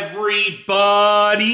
everybody,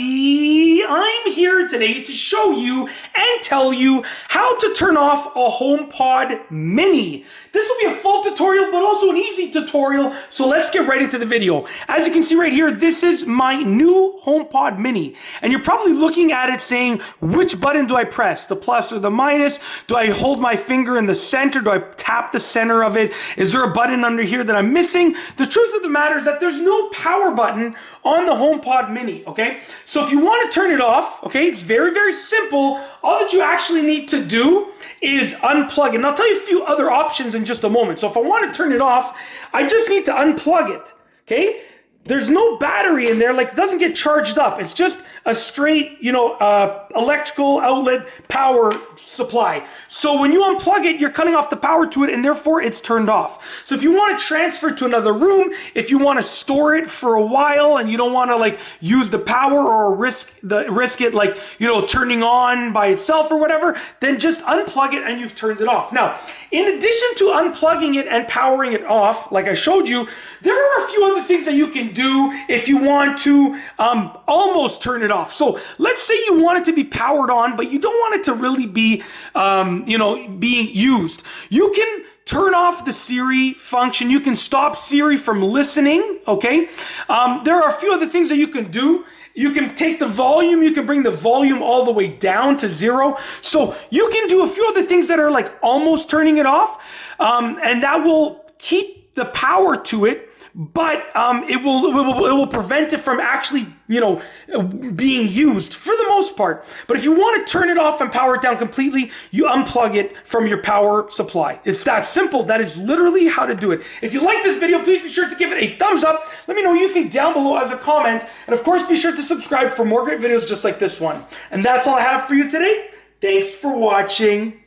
I'm here today to show you and tell you how to turn off a HomePod Mini. This will be a full tutorial, but also an easy tutorial, so let's get right into the video. As you can see right here, this is my new HomePod Mini, and you're probably looking at it saying, which button do I press? The plus or the minus? Do I hold my finger in the center? Do I tap the center of it? Is there a button under here that I'm missing? The truth of the matter is that there's no power button on the HomePod Mini, okay? So if you want to turn it off, okay, it's very, very simple. All that you actually need to do is unplug it. And I'll tell you a few other options in just a moment. So if I want to turn it off, I just need to unplug it, okay? There's no battery in there, like it doesn't get charged up. It's just a straight, electrical outlet power supply. So when you unplug it, you're cutting off the power to it and therefore it's turned off. So if you want to transfer it to another room, if you want to store it for a while and you don't want to use the power or risk it turning on by itself or whatever, then just unplug it and you've turned it off. Now, in addition to unplugging it and powering it off, like I showed you, there are a few other things that you can do if you want to almost turn it off. So let's say you want it to be powered on, but you don't want it to really be, being used. You can turn off the Siri function. You can stop Siri from listening, okay? There are a few other things that you can do. You can take the volume, you can bring the volume all the way down to 0. So you can do a few other things that are like almost turning it off, and that will keep the power to it, but it will prevent it from actually, being used for the most part. But if you want to turn it off and power it down completely, you unplug it from your power supply. It's that simple. That is literally how to do it. If you like this video, please be sure to give it a thumbs up. Let me know what you think down below as a comment. And of course, be sure to subscribe for more great videos just like this one. And that's all I have for you today. Thanks for watching.